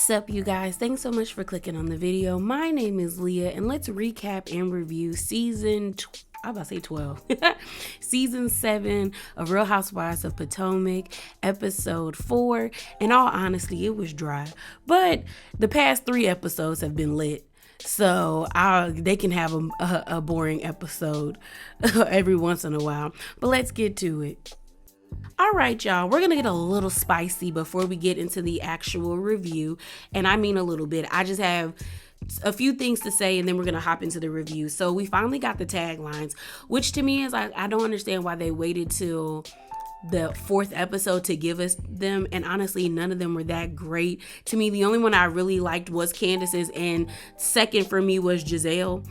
What's up, you guys? Thanks so much for clicking on the video. My name is Leah, and let's recap and review I'm about to say 12. Season 7 of Real Housewives of Potomac, episode 4. In all honesty, it was dry, but the past 3 episodes have been lit. So they can have a boring episode every once in a while. But let's get to it. All right, y'all, we're going to get a little spicy before we get into the actual review. And I mean a little bit. I just have a few things to say, and then we're going to hop into the review. So we finally got the taglines, which to me is I don't understand why they waited till the 4th episode to give us them, and honestly none of them were that great to me. The only one I really liked was Candace's, and second for me was Giselle.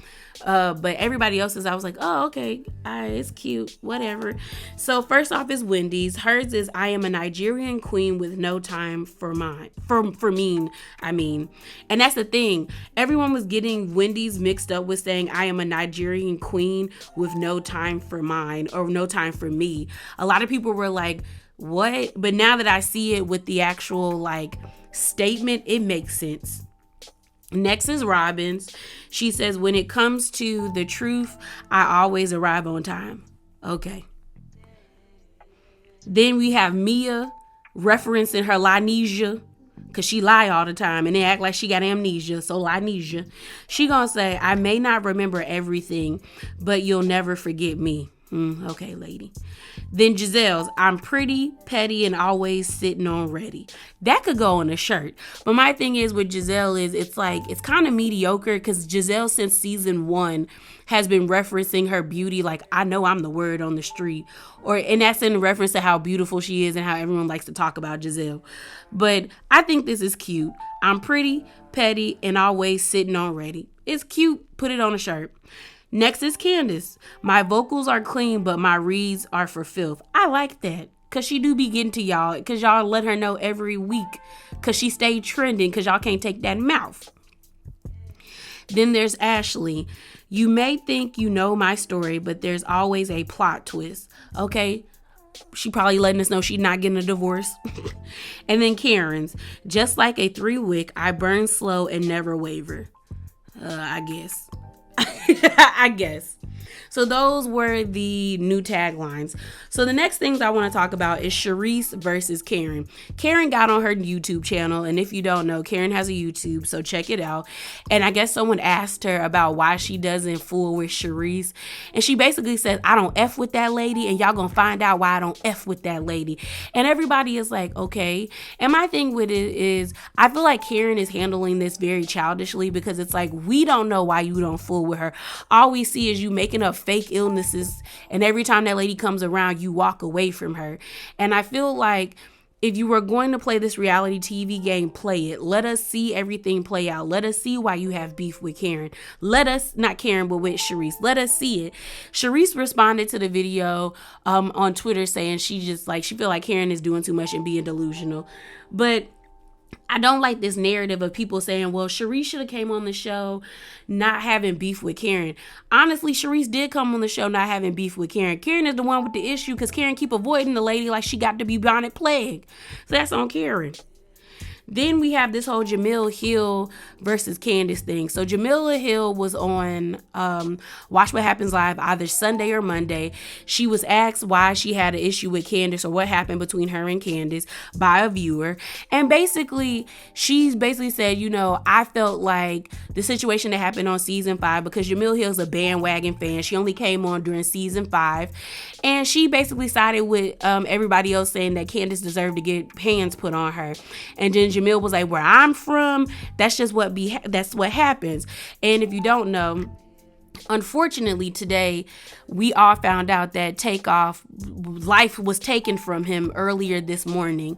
But everybody else's, I was like, oh, okay, it's cute, whatever. So first off is Wendy's. Hers is, I am a Nigerian queen with no time for mean. And that's the thing. Everyone was getting Wendy's mixed up with saying, I am a Nigerian queen with no time for mine, or no time for me. A lot of people were like, what? But now that I see it with the actual statement, it makes sense. Next is Robin's. She says, when it comes to the truth, I always arrive on time. Okay. Then we have Mia referencing her Linesia, because she lie all the time and they act like she got amnesia. So Linesia. She gonna say, I may not remember everything, but you'll never forget me. Okay, lady. Then Giselle's, I'm pretty, petty, and always sitting on ready. That could go on a shirt. But my thing is with Giselle is it's kind of mediocre, because Giselle since season 1 has been referencing her beauty like, I know I'm the word on the street. And that's in reference to how beautiful she is and how everyone likes to talk about Giselle. But I think this is cute. I'm pretty, petty, and always sitting on ready. It's cute. Put it on a shirt. Next is Candace. My vocals are clean, but my reads are for filth. I like that, because she do be getting to y'all, because y'all let her know every week, because she stayed trending, because y'all can't take that mouth. Then there's Ashley. You may think you know my story, but there's always a plot twist. Okay, she probably letting us know she's not getting a divorce. And then Karen's, just like a 3-wick, I burn slow and never waver. I guess. I guess. So those were the new taglines. So the next things I want to talk about is Charisse versus Karen. Karen got on her YouTube channel, and if you don't know, Karen has a YouTube, so check it out. And I guess someone asked her about why she doesn't fool with Charisse, and she basically said, I don't F with that lady, and y'all gonna find out why I don't F with that lady. And everybody is like, okay. And my thing with it is, I feel like Karen is handling this very childishly, because it's like, we don't know why you don't fool with her. All we see is you making up fake illnesses, and every time that lady comes around, you walk away from her. And I feel like if you were going to play this reality TV game, play it. Let us see everything play out. Let us see why you have beef with Karen. Not Karen, but with Charisse. Let us see it. Charisse responded to the video on Twitter saying she feel like Karen is doing too much and being delusional. But I don't like this narrative of people saying, well, Charisse should have came on the show not having beef with Karen. Honestly, Charisse did come on the show not having beef with Karen. Karen is the one with the issue, because Karen keep avoiding the lady like she got the bubonic plague. So that's on Karen. Then we have this whole Jamila Hill versus Candace thing. So Jamila Hill was on Watch What Happens Live either Sunday or Monday. She was asked why she had an issue with Candace, or what happened between her and Candace, by a viewer. And she's basically said, I felt like the situation that happened on season 5, because Jamila Hill's a bandwagon fan. She only came on during season 5. And she basically sided with everybody else saying that Candace deserved to get hands put on her. And then Jamil was like, where I'm from, that's what happens. And if you don't know, unfortunately today we all found out that Takeoff life was taken from him earlier this morning.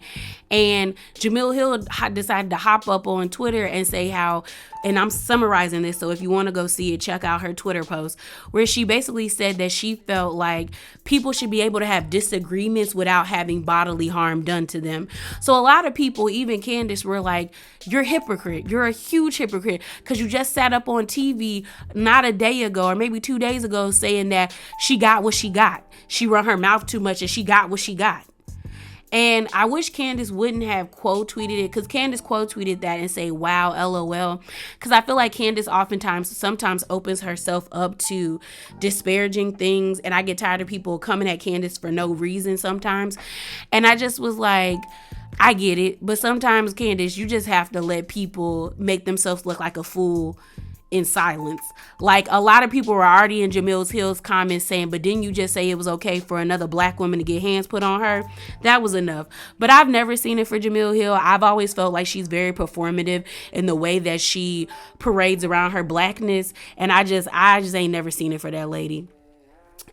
And Jamila Hill decided to hop up on Twitter and say how, and I'm summarizing this, so if you want to go see it, check out her Twitter post, where she basically said that she felt like people should be able to have disagreements without having bodily harm done to them. So a lot of people, even Candace, were like, you're a hypocrite. You're a huge hypocrite, because you just sat up on TV not a day ago, or maybe 2 days ago, saying that she got what she got. She run her mouth too much and she got what she got. And I wish Candace wouldn't have quote tweeted it, because Candace quote tweeted that and say, wow, LOL. Because I feel like Candace sometimes opens herself up to disparaging things. And I get tired of people coming at Candace for no reason sometimes. And I just was like, I get it. But sometimes, Candace, you just have to let people make themselves look like a fool in silence. Like, a lot of people were already in Jamil Hill's comments saying, but didn't you just say it was okay for another black woman to get hands put on her? That was enough. But I've never seen it for Jamil Hill. I've always felt like she's very performative in the way that she parades around her blackness. And I just ain't never seen it for that lady.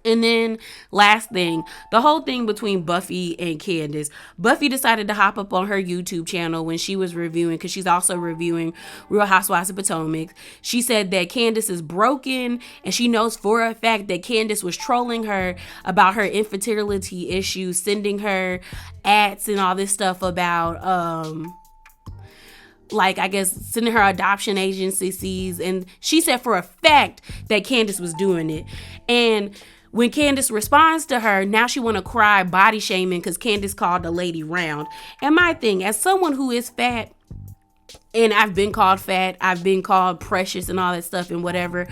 And then last thing, the whole thing between Buffy and Candace. Buffy decided to hop up on her YouTube channel when she was reviewing, because she's also reviewing Real Housewives of Potomac. She said that Candace is broken, and she knows for a fact that Candace was trolling her about her infertility issues, sending her ads and all this stuff about like, I guess, sending her adoption agencies. And she said for a fact that Candace was doing it. And when Candace responds to her, now she want to cry body shaming because Candace called the lady round. And my thing, as someone who is fat, and I've been called fat, I've been called precious and all that stuff and whatever,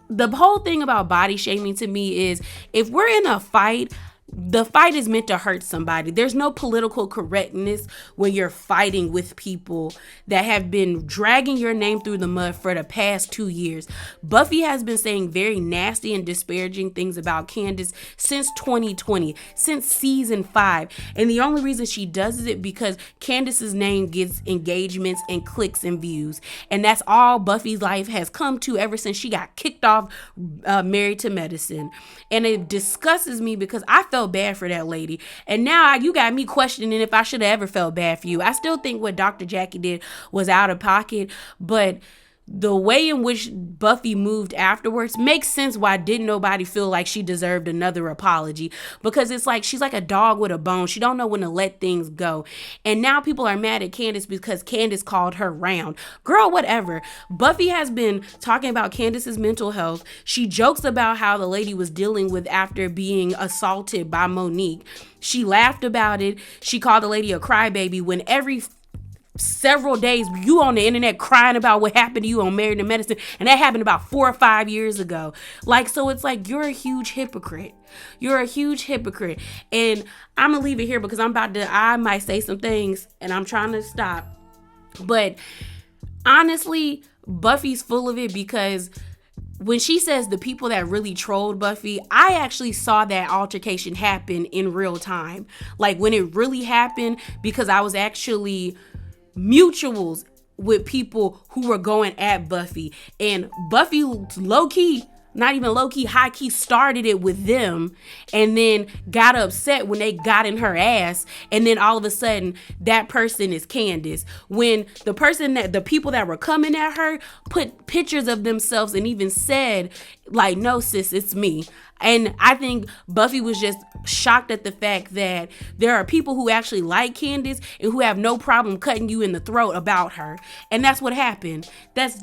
the whole thing about body shaming to me is, if we're in a fight, the fight is meant to hurt somebody. There's no political correctness when you're fighting with people that have been dragging your name through the mud for the past 2 years. Buffy has been saying very nasty and disparaging things about Candace since 2020, since season 5. And the only reason she does it because Candace's name gets engagements and clicks and views. And that's all Buffy's life has come to ever since she got kicked off Married to Medicine. And it disgusts me because I felt bad for that lady. And now you got me questioning if I should have ever felt bad for you. I still think what Dr. Jackie did was out of pocket, but the way in which Buffy moved afterwards makes sense why didn't nobody feel like she deserved another apology, because it's like she's like a dog with a bone. She don't know when to let things go. And now people are mad at Candace because Candace called her round. Girl, whatever. Buffy has been talking about Candace's mental health. She jokes about how the lady was dealing with after being assaulted by Monique. She laughed about it. She called the lady a crybaby when every several days you on the internet crying about what happened to you on Married to Medicine, and that happened about 4 or 5 years ago. Like, so it's like, you're a huge hypocrite. You're a huge hypocrite. And I'm gonna leave it here because I might say some things and I'm trying to stop. But honestly, Buffy's full of it, because when she says the people that really trolled Buffy, I actually saw that altercation happen in real time. Like, when it really happened, because I was actually mutuals with people who were going at Buffy, and Buffy low-key, not even low-key, high-key started it with them, and then got upset when they got in her ass, and then all of a sudden that person is Candace. When the people that were coming at her put pictures of themselves and even said, like, no sis, it's me. And I think Buffy was just shocked at the fact that there are people who actually like Candace and who have no problem cutting you in the throat about her. And that's what happened. That's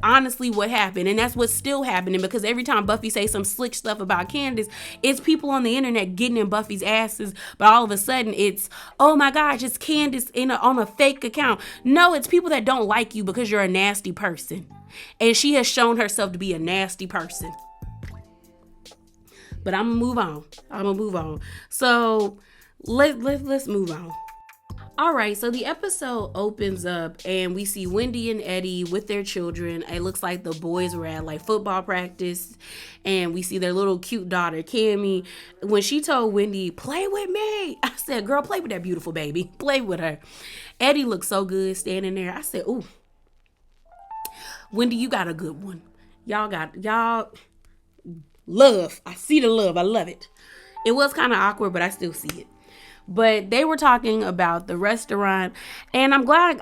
honestly what happened. And that's what's still happening, because every time Buffy says some slick stuff about Candace, it's people on the internet getting in Buffy's asses. But all of a sudden it's, oh my gosh, it's Candace on a fake account. No, it's people that don't like you because you're a nasty person. And she has shown herself to be a nasty person. But I'm gonna move on. So let's move on. All right, so the episode opens up and we see Wendy and Eddie with their children. It looks like the boys were at like football practice, and we see their little cute daughter, Cammie. When she told Wendy, play with me, I said, girl, play with that beautiful baby. Play with her. Eddie looked so good standing there. I said, ooh, Wendy, you got a good one. Y'all love. I see the love. I love it. It was kind of awkward, but I still see it. But they were talking about the restaurant, and I'm glad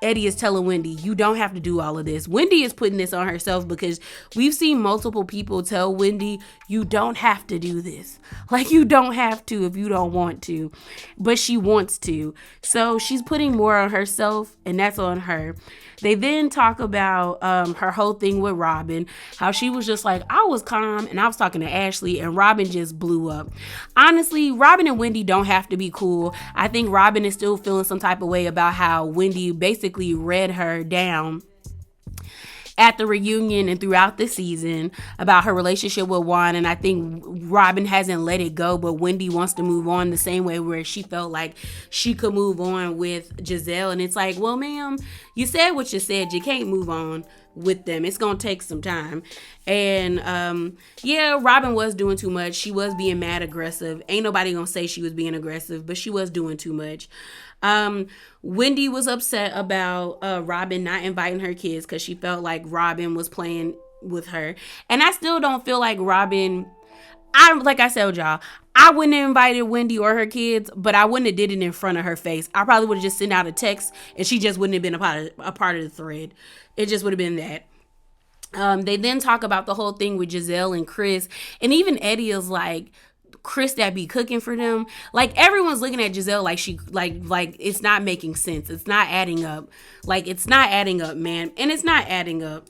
Eddie is telling Wendy, you don't have to do all of this. Wendy is putting this on herself because we've seen multiple people tell Wendy, you don't have to do this. Like, you don't have to if you don't want to. But she wants to. So she's putting more on herself, and that's on her. They then talk about her whole thing with Robin, how she was just like, I was calm and I was talking to Ashley and Robin just blew up. Honestly, Robin and Wendy don't have to be cool. I think Robin is still feeling some type of way about how Wendy basically read her down at the reunion and throughout the season about her relationship with Juan. And I think Robin hasn't let it go, but Wendy wants to move on the same way where she felt like she could move on with Giselle. And it's like, well, ma'am, you said what you said. You can't move on with them. It's gonna take some time. And yeah, Robin was doing too much. She was being mad aggressive. Ain't nobody gonna say she was being aggressive, but she was doing too much. Wendy was upset about Robin not inviting her kids because she felt like Robin was playing with her. And I still don't feel like Robin, like I said, y'all, I wouldn't have invited Wendy or her kids, but I wouldn't have did it in front of her face. I probably would have just sent out a text and she just wouldn't have been a part of the thread. It just would have been that. They then talk about the whole thing with Giselle and Chris, and even Eddie is like, Chris that be cooking for them. Like, everyone's looking at Giselle like she like it's not making sense. It's not adding up. Like, it's not adding up, man. And it's not adding up.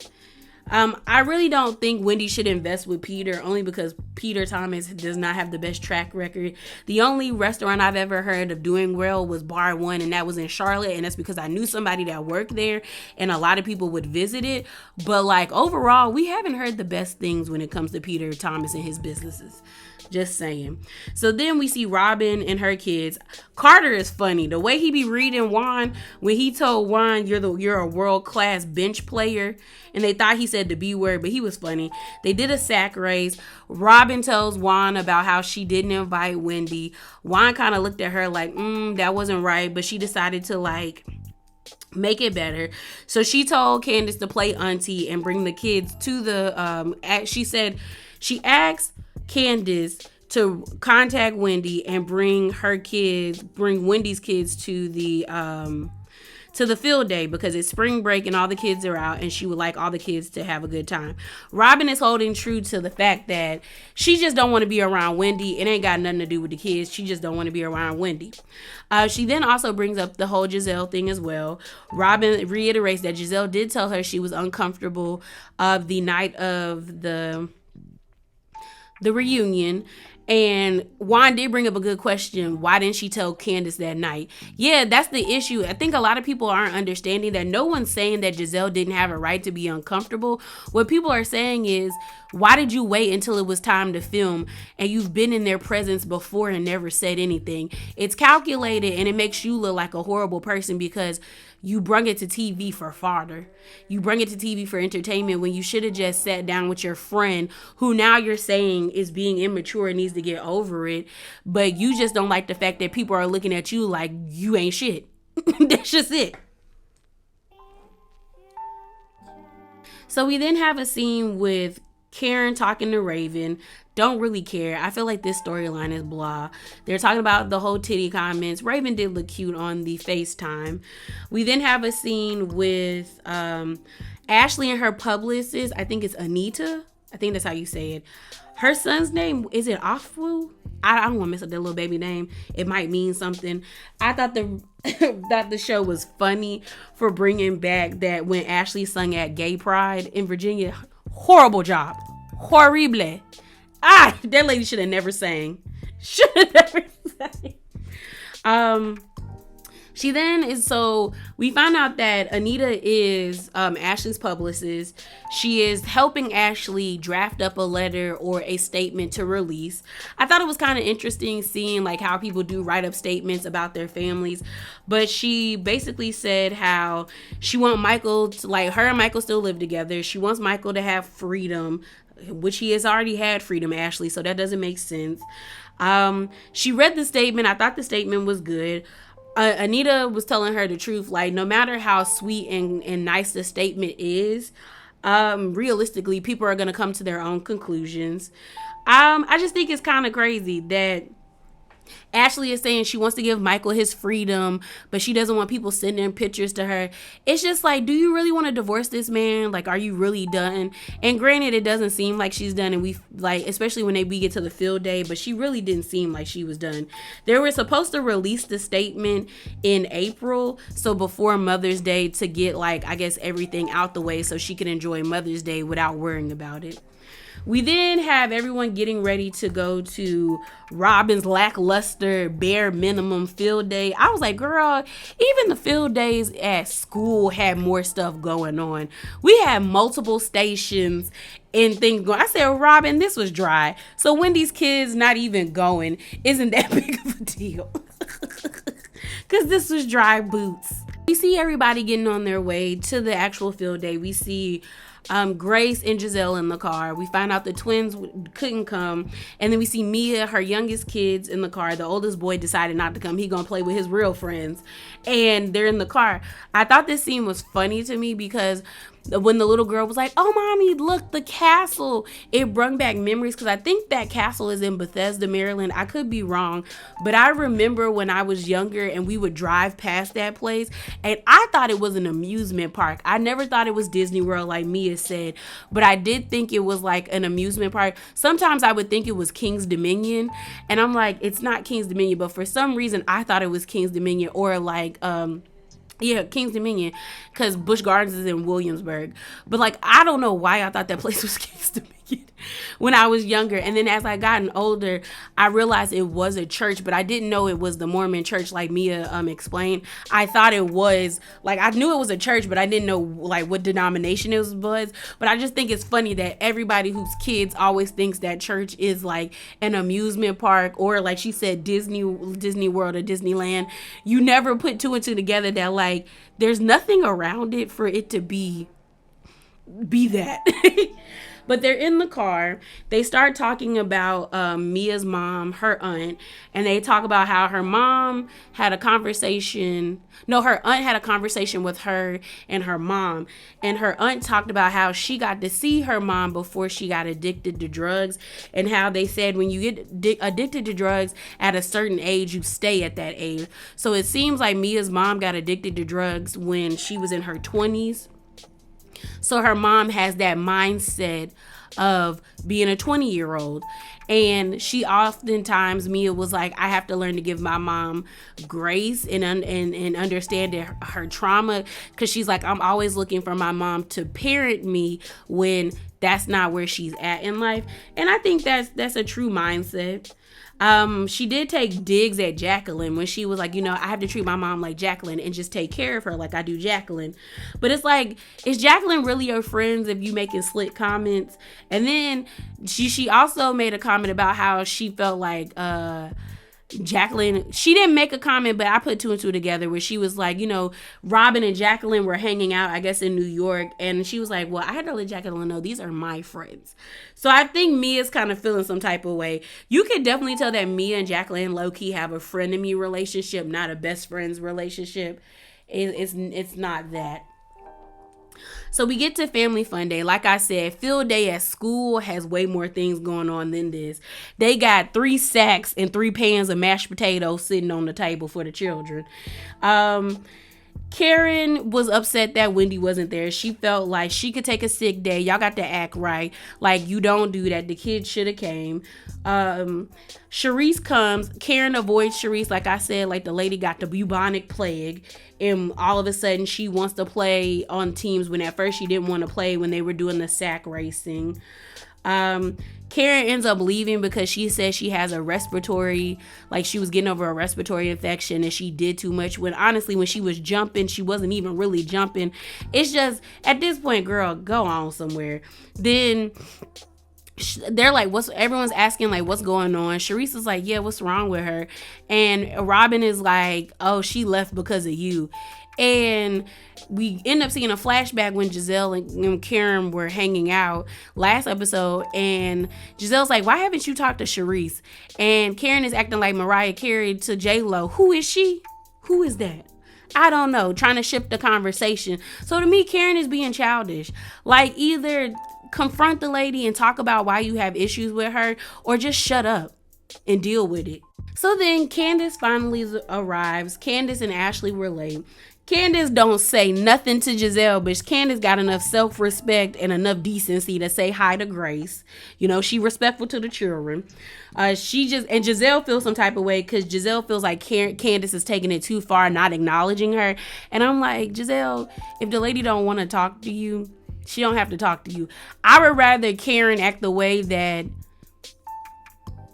I really don't think Wendy should invest with Peter, only because Peter Thomas does not have the best track record. The only restaurant I've ever heard of doing well was Bar One, and that was in Charlotte, and that's because I knew somebody that worked there, and a lot of people would visit it. But like, overall, we haven't heard the best things when it comes to Peter Thomas and his businesses. Just saying. So then we see Robin and her kids. Carter is funny. The way he be reading Juan, when he told Juan, you're a world-class bench player, and they thought he said the B word, but he was funny. They did a sack race. Robin tells Juan about how she didn't invite Wendy. Juan kind of looked at her like, that wasn't right, but she decided to like make it better. So she told Candace to play auntie and bring the kids to the she asked Candace to contact Wendy and bring Wendy's kids to the field day because it's spring break and all the kids are out, and she would like all the kids to have a good time. Robin is holding true to the fact that she just don't want to be around Wendy. It ain't got nothing to do with the kids. She just don't want to be around Wendy. She then also brings up the whole Giselle thing as well. Robin reiterates that Giselle did tell her she was uncomfortable of the night of the reunion. And Juan did bring up a good question. Why didn't she tell Candace that night? Yeah, that's the issue. I think a lot of people aren't understanding that. No one's saying that Giselle didn't have a right to be uncomfortable. What people are saying is, why did you wait until it was time to film and you've been in their presence before and never said anything? It's calculated, and it makes you look like a horrible person because you brung it to TV for fodder. You brung it to TV for entertainment when you should have just sat down with your friend who now you're saying is being immature and needs to get over it. But you just don't like the fact that people are looking at you like you ain't shit. That's just it. So we then have a scene with Karen talking to Raven. Don't really care. I feel like this storyline is blah. They're talking about the whole titty comments. Raven did look cute on the FaceTime. We then have a scene with Ashley and her publicist. I think it's Anita. I think that's how you say it. Her son's name, is it Afu? I don't want to mess up that little baby name. It might mean something. I thought that the show was funny for bringing back that when Ashley sung at Gay Pride in Virginia. Horrible job. Horrible. That lady should have never sang. Should have never sang. She then is, so we find out that Anita is Ashley's publicist. She is helping Ashley draft up a letter or a statement to release. I thought it was kind of interesting seeing like how people do write up statements about their families. But she basically said how she wants Michael to, like, her and Michael still live together. She wants Michael to have freedom, which he has already had freedom, Ashley. So that doesn't make sense. She read the statement. I thought the statement was good. Anita was telling her the truth. Like, no matter how sweet and nice the statement is, realistically, people are going to come to their own conclusions. I just think it's kind of crazy that Ashley is saying she wants to give Michael his freedom, but she doesn't want people sending pictures to her. It's just like, do you really want to divorce this man? Like, are you really done? And granted, it doesn't seem like she's done, and we like, especially when we get to the field day, but she really didn't seem like she was done. They were supposed to release the statement in April, so before Mother's Day, to get, like, I guess everything out the way so she could enjoy Mother's Day without worrying about it. We then have everyone getting ready to go to Robin's lackluster bare minimum field day. I was like, girl, even the field days at school had more stuff going on. We had multiple stations and things going. I said, Robin, this was dry. So Wendy's kids not even going isn't that big of a deal. Because this was dry boots. We see everybody getting on their way to the actual field day. We see Grace and Giselle in the car. We find out the twins couldn't come, and then we see Mia, her youngest kids, in the car. The oldest boy decided not to come. He gonna play with his real friends, and they're in the car. I thought this scene was funny to me because when the little girl was like, oh mommy, look, the castle, it brought back memories, because I think that castle is in Bethesda, Maryland. I could be wrong, but I remember when I was younger and we would drive past that place, and I thought it was an amusement park. I never thought it was Disney World like Mia said, but I did think it was like an amusement park. Sometimes I would think it was King's Dominion, and I'm like, it's not King's Dominion, but for some reason I thought it was King's Dominion, or like yeah, King's Dominion, because Busch Gardens is in Williamsburg. But like, I don't know why I thought that place was King's Dominion when I was younger. And then as I gotten older, I realized it was a church, but I didn't know it was the Mormon church like Mia explained. I thought it was, like, I knew it was a church, but I didn't know like what denomination it was. But I just think it's funny that everybody whose kids always thinks that church is like an amusement park, or like she said, Disney World or Disneyland. You never put two and two together that like there's nothing around it for it to be that. But they're in the car. They start talking about Mia's mom, her aunt, and they talk about how her mom had a conversation. No, her aunt had a conversation with her and her mom. And her aunt talked about how she got to see her mom before she got addicted to drugs, and how they said when you get addicted to drugs at a certain age, you stay at that age. So it seems like Mia's mom got addicted to drugs when she was in her 20s. So her mom has that mindset of being a 20-year-old. And she oftentimes, Mia was like, I have to learn to give my mom grace and understand her trauma. Because she's like, I'm always looking for my mom to parent me when that's not where she's at in life. And I think that's a true mindset. She did take digs at Jacqueline when she was like, you know, I have to treat my mom like Jacqueline and just take care of her like I do Jacqueline. But it's like, is Jacqueline really your friends if you making slick comments? And then she also made a comment about how she felt like Jacqueline, she didn't make a comment, but I put two and two together where she was like, you know, Robin and Jacqueline were hanging out, I guess, in New York. And she was like, well, I had to let Jacqueline know these are my friends. So I think Mia's kind of feeling some type of way. You can definitely tell that Mia and Jacqueline low-key have a frenemy relationship, not a best friends relationship. It's not that. So we get to Family Fun Day. Like I said, field day at school has way more things going on than this. They got 3 sacks and 3 pans of mashed potatoes sitting on the table for the children. Karen was upset that Wendy wasn't there. She felt like she could take a sick day. Y'all got to act right. Like, you don't do that. The kids should have came. Charisse comes. Karen avoids Charisse. Like I said, like the lady got the bubonic plague. And all of a sudden, she wants to play on teams when at first she didn't want to play when they were doing the sack racing. Karen ends up leaving because she says she has a respiratory, like she was getting over a respiratory infection and she did too much. When honestly, when she was jumping, she wasn't even really jumping. It's just, at this point, girl, go on somewhere. Then they're like, everyone's asking like, what's going on? Charisse is like, yeah, what's wrong with her? And Robin is like, oh, she left because of you. And we end up seeing a flashback when Giselle and Karen were hanging out last episode. And Giselle's like, why haven't you talked to Charisse? And Karen is acting like Mariah Carey to J-Lo. Who is she? Who is that? I don't know. Trying to shift the conversation. So to me, Karen is being childish. Like, either confront the lady and talk about why you have issues with her, or just shut up and deal with it. So then Candace finally arrives. Candace and Ashley were late. Candace don't say nothing to Giselle, but Candace got enough self-respect and enough decency to say hi to Grace. You know, she respectful to the children. And Giselle feels some type of way because Giselle feels like Candace is taking it too far, not acknowledging her. And I'm like, Giselle, if the lady don't want to talk to you, she don't have to talk to you. I would rather Karen act the way that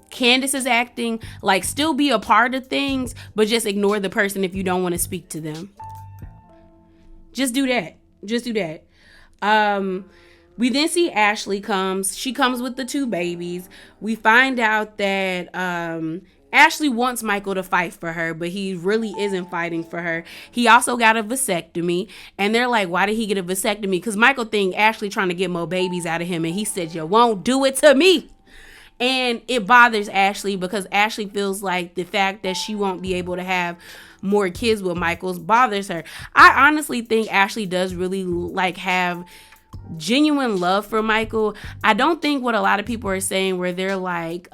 Candace is acting, like still be a part of things, but just ignore the person if you don't want to speak to them. Just do that. Just do that. We then see Ashley comes. She comes with the two babies. We find out that Ashley wants Michael to fight for her, but he really isn't fighting for her. He also got a vasectomy, and they're like, why did he get a vasectomy? Because Michael think Ashley trying to get more babies out of him, and he said, you won't do it to me. And it bothers Ashley because Ashley feels like the fact that she won't be able to have more kids with Michael's bothers her. I honestly think Ashley does really like have genuine love for Michael. I don't think what a lot of people are saying where they're like,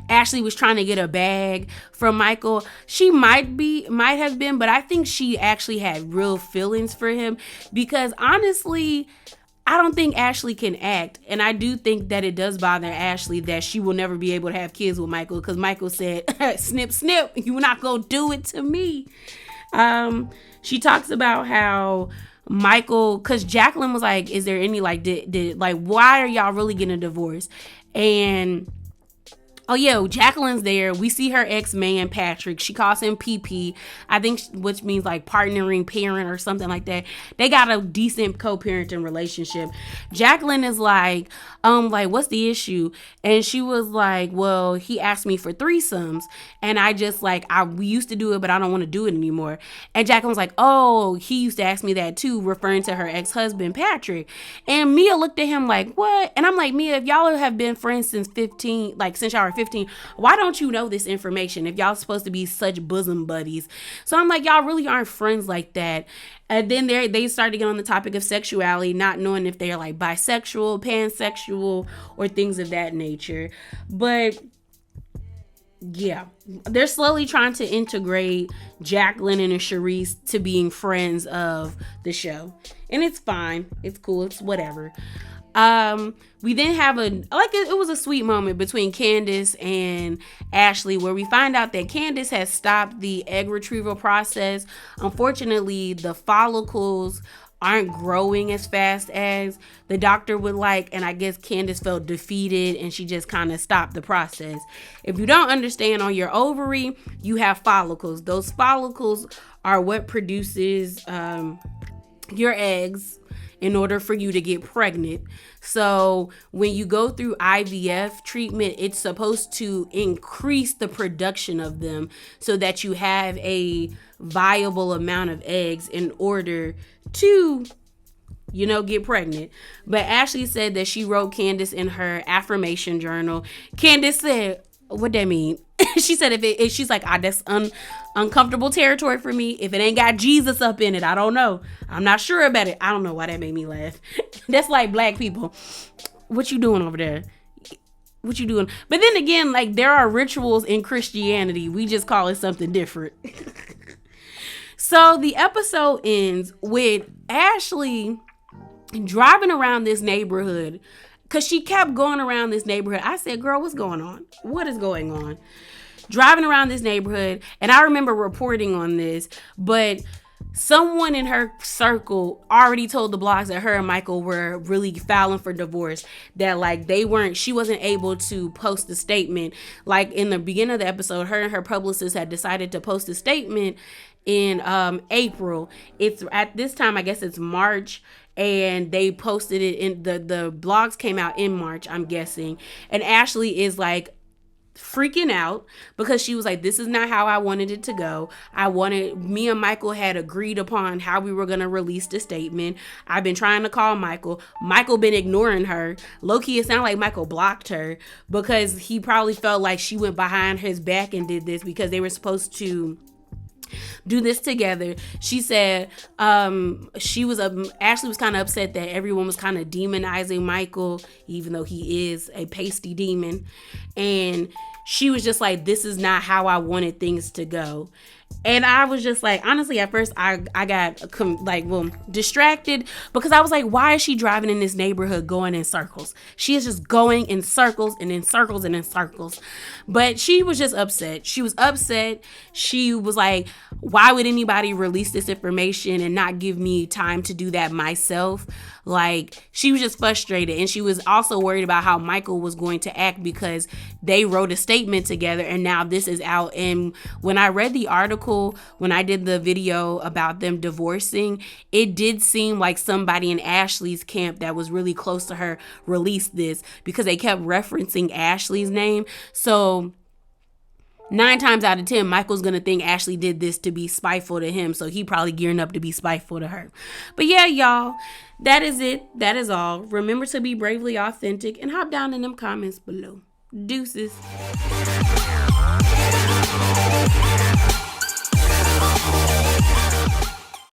Ashley was trying to get a bag from Michael. She might have been, but I think she actually had real feelings for him because honestly, I don't think Ashley can act. And I do think that it does bother Ashley that she will never be able to have kids with Michael because Michael said, snip, snip, you're not going to do it to me. She talks about how Michael, because Jacqueline was like, is there any, like, why are y'all really getting a divorce? And oh yeah, Jacqueline's there. We see her ex-man, Patrick. She calls him PP, I think, which means like partnering parent or something like that. They got a decent co-parenting relationship. Jacqueline is like, what's the issue? And she was like, well, he asked me for threesomes. And I just we used to do it, but I don't want to do it anymore. And Jacqueline was like, oh, he used to ask me that too, referring to her ex-husband, Patrick. And Mia looked at him like, what? And I'm like, Mia, if y'all have been friends since y'all are 15, why don't you know this information if y'all supposed to be such bosom buddies? So I'm like, y'all really aren't friends like that. And then they started to get on the topic of sexuality, not knowing if they're like bisexual, pansexual, or things of that nature. But yeah, they're slowly trying to integrate Jacqueline and Charisse to being friends of the show. And it's fine. It's cool. It's whatever. We then have it was a sweet moment between Candace and Ashley where we find out that Candace has stopped the egg retrieval process. Unfortunately, the follicles aren't growing as fast as the doctor would like, and I guess Candace felt defeated and she just kind of stopped the process. If you don't understand, on your ovary you have follicles. Those follicles are what produces your eggs in order for you to get pregnant. So when you go through IVF treatment, it's supposed to increase the production of them so that you have a viable amount of eggs in order to, get pregnant. But Ashley said that she wrote Candace in her affirmation journal. Candace said, what that mean? She said if she's like, that's uncomfortable territory for me. If it ain't got Jesus up in it, I don't know. I'm not sure about it. I don't know why that made me laugh. That's like black people. What you doing over there? What you doing? But then again, like there are rituals in Christianity. We just call it something different. So the episode ends with Ashley driving around this neighborhood. Because she kept going around this neighborhood. I said, girl, what's going on? What is going on? Driving around this neighborhood. And I remember reporting on this. But someone in her circle already told the blogs that her and Michael were really filing for divorce. That she wasn't able to post a statement. Like in the beginning of the episode, her and her publicist had decided to post a statement in April. It's at this time, I guess it's March. And they posted it in the blogs came out in March, I'm guessing. And Ashley is like freaking out because she was like, this is not how I wanted it to go. Me and Michael had agreed upon how we were going to release the statement. I've been trying to call Michael. Michael been ignoring her. Low-key, it sounded like Michael blocked her because he probably felt like she went behind his back and did this because they were supposed to do this together. She said she was Ashley was kind of upset that everyone was kind of demonizing Michael, even though he is a pasty demon. And she was just like, this is not how I wanted things to go. And I was just like, honestly, at first I got distracted, because I was like, why is she driving in this neighborhood going in circles? She is just going in circles and in circles and in circles. But she was just upset. She was upset. She was like, why would anybody release this information and not give me time to do that myself? Like, she was just frustrated. And she was also worried about how Michael was going to act, because they wrote a statement together and now this is out. And when I read the article, when I did the video about them divorcing, it did seem like somebody in Ashley's camp that was really close to her released this, because they kept referencing Ashley's name. So 9 times out of 10, Michael's going to think Ashley did this to be spiteful to him. So he probably gearing up to be spiteful to her. But yeah, y'all, that is it. That is all. Remember to be bravely authentic and hop down in them comments below. Deuces.